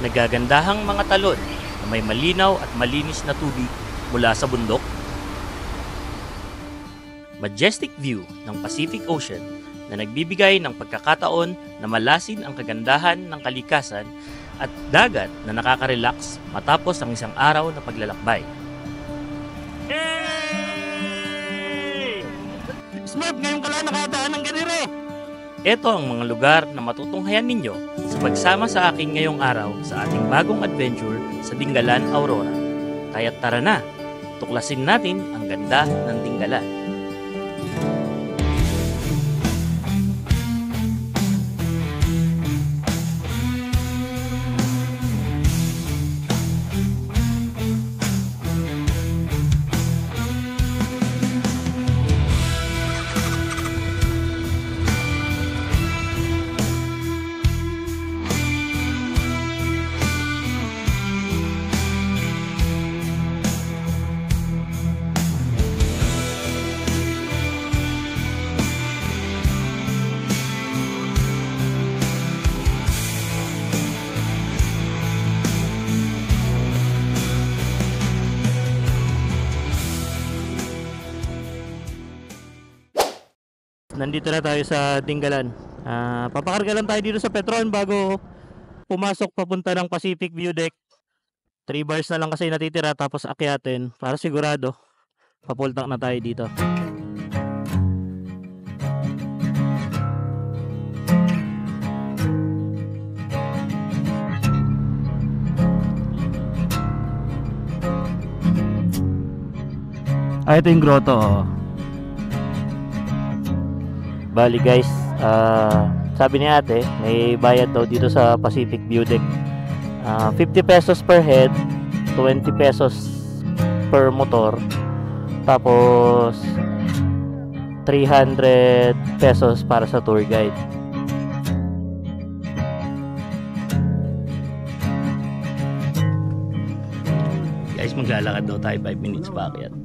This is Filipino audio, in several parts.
nagagandahang mga talon na may malinaw at malinis na tubig mula sa bundok. Majestic view ng Pacific Ocean na nagbibigay ng pagkakataon na malasin ang kagandahan ng kalikasan at dagat na nakaka-relax matapos ang isang araw na paglalakbay. Hey! Smurf, ngayon ka lang nakadaan ng ganire! Ito ang mga lugar na matutunghayan ninyo sa pagsama sa akin ngayong araw sa ating bagong adventure sa Dingalan, Aurora. Kaya't tara na, tuklasin natin ang ganda ng Dingalan. Nandito na tayo sa Dingalan. Papakarga lang tayo dito sa Petron bago pumasok papunta ng Pacific View Deck. 3 bars na lang kasi natitira tapos akyatin para sigurado papultak na tayo dito. Ito yung grotto. Bali guys, sabi ni ate, may bayad daw dito sa Pacific View Deck. 50 pesos per head, 20 pesos per motor, tapos 300 pesos para sa tour guide. Guys, maglalakad daw tayo 5 minutes pa akyat.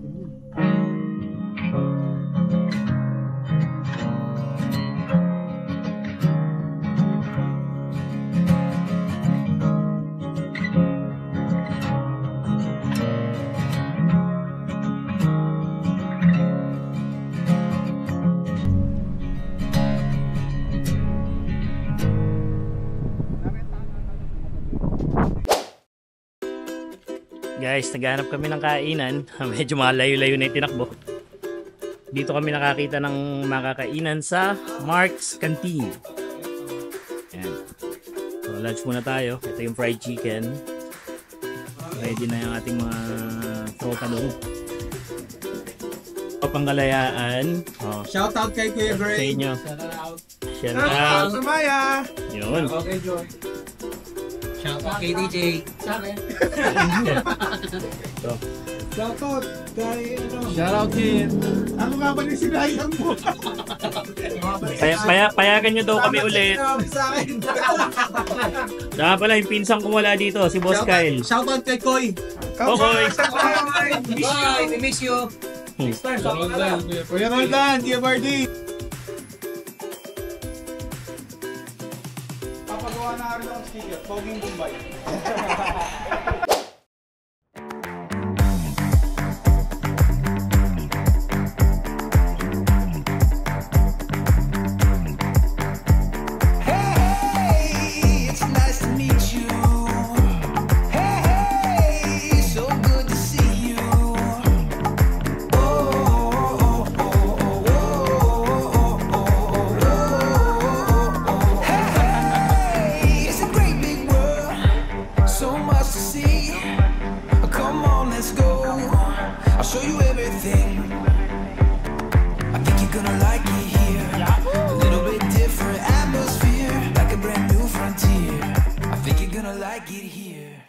Guys, naghanap kami ng kainan. Medyo malayo-layo na yung tinakbo. Dito kami nakakita ng makakainan sa Mark's Canteen. Ayan. So, lunch muna tayo. Ito yung fried chicken. Ready na yung ating mga tropa doon. Pangkalayaan. Shout out kay Kuya Gray. Sa inyo. Shout out sa Maya. Yun. Okay, Joy. Shout out kay DJ. So, shout out kay shout out kid. Ano nga ba ni sinayan mo? payagan nyo daw kami ulit. Sa akin. Saka pala yung pinsang kung wala dito, si Boss Kyle. Shout out kay Koy. Koy. Bye, we miss you. Next time, shout out ka lang. Kuya Roldan, Kuya Bardi. Papagawa na rin ang sticker, Poging Bombay. Show you everything. I think you're gonna like it here. A little bit different atmosphere, like a brand new frontier. I think you're gonna like it here.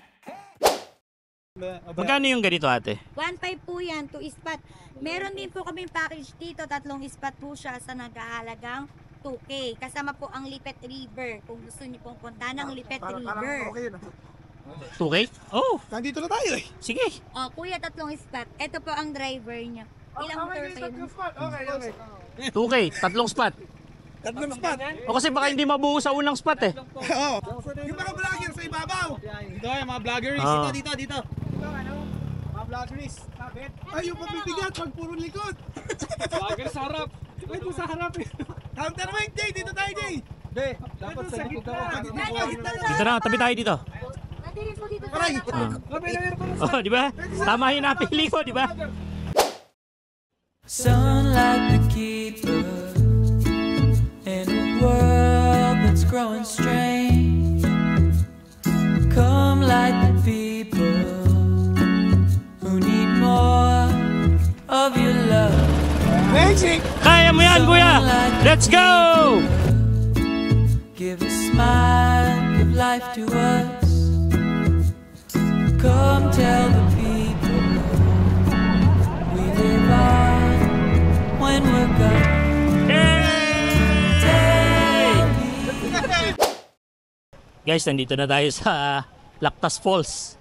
Magkano yung ganito ate? 1.5 po yan, 2 spot. Meron din po kaming package dito, 3 spot po siya sa nag-ahalagang 2K. Kasama po ang Lipet River, kung gusto niyo pong punta ng Lipet River. 2K? Oh, Nandito na tayo eh. sige. O, kuya, 3 spot. Ito po ang driver niya. Ilang tour kayo? Okay. 2K, 3 spot. Tatlong spot. O kasi baka hindi mabuo sa unang spot eh. Oo. Yung mga vlogger sa ibabaw. Dito yung mga vloggers. Ah. Dito. Mga vloggers. Ay, yung pabibigat pag puro likod. Vlogger sa harap. Ay, doon sa harap eh. Counterweight, Jay. Dito tayo, Jay. Hindi. Dapat sa gitna. Dito na, tabi tayo dito. Nandito po dito Aray. Oh, di ba? Tama yung napili ko, di ba? Sunlight the keeper in a world that's growing strange. Come like the people who need more of your love. Magic. Kaya mo yan, kuya! Let's go! Give a smile, give life to us. Come tell the people we live on when we're gone. Tell me. Guys, nandito na tayo sa Lactas Falls.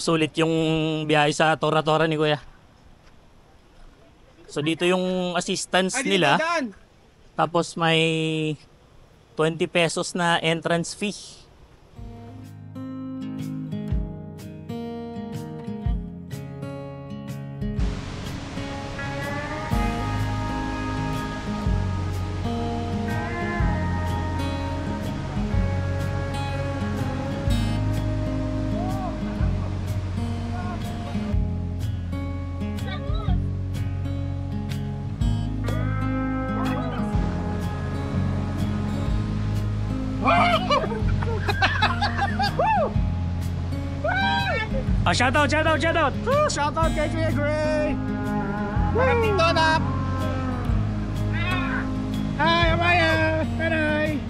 Sulit yung biyahe sa Tora-Tora ni kuya. So dito yung assistance nila. Tapos may 20 pesos na entrance fee. Shoutout! Shoutout kay Kuya Gray. Harap dito na. Hi, Amaya. Bye.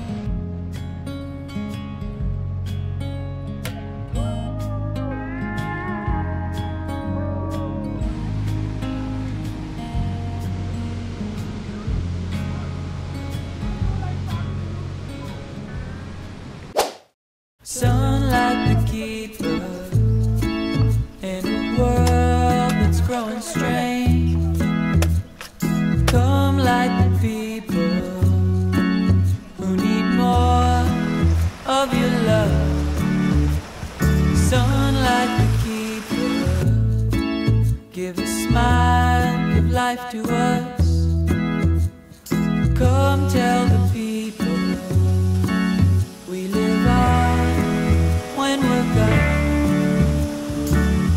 Sunlight the keeper in a world that's growing strange. Come like the people who need more of your love. Sunlight the keeper, give a smile, give life to us. Come tell the people we live on when we're gone.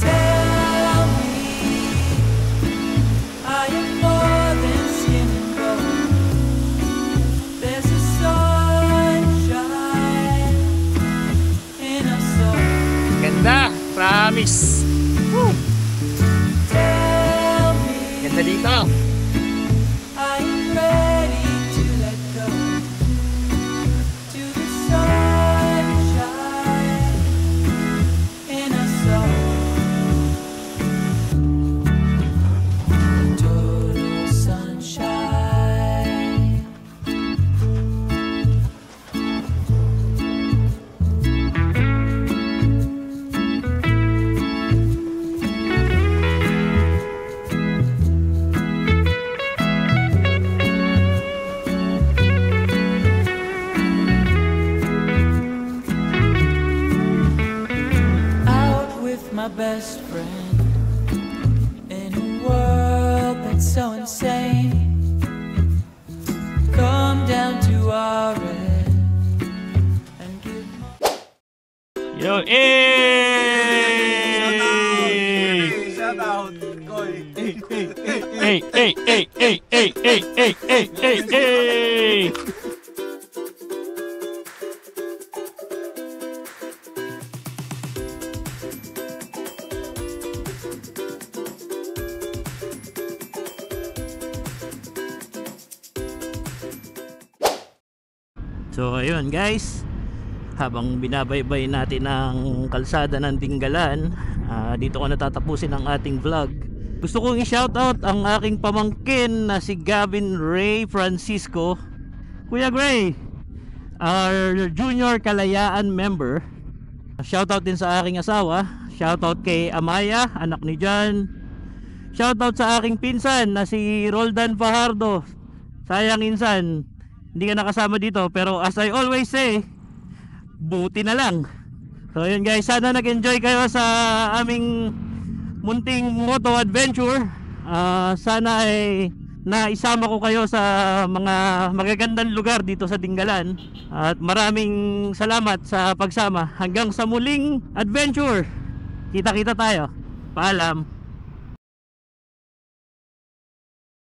Tell me I am more than skin and bone. There's a sunshine in our soul. Ganda! Promise! Tell me Ganda dito! I am ready to let go to the sunshine in our soul. Total sunshine. Out with my best friend in a world that's so insane. Come down to our end and give Yo, hey! Shoutout. Koy. Hey! So ayun guys, habang binabaybay natin ang kalsada ng Tinggalan, dito ko natatapusin ang ating vlog. Gusto kong i-shoutout ang aking pamangkin na si Gavin Ray Francisco. Kuya Gray, our junior kalayaan member. Shoutout din sa aking asawa. Shoutout kay Amaya, anak ni John. Shoutout sa aking pinsan na si Roldan Fajardo. Sayang insan, hindi ka nakasama dito. Pero as I always say, buti na lang. So yun guys, sana nag-enjoy kayo sa aming munting moto adventure. Sana ay naisama ko kayo sa mga magagandang lugar dito sa Dingalan. At maraming salamat sa pagsama. Hanggang sa muling adventure. Kita-kita tayo. Paalam.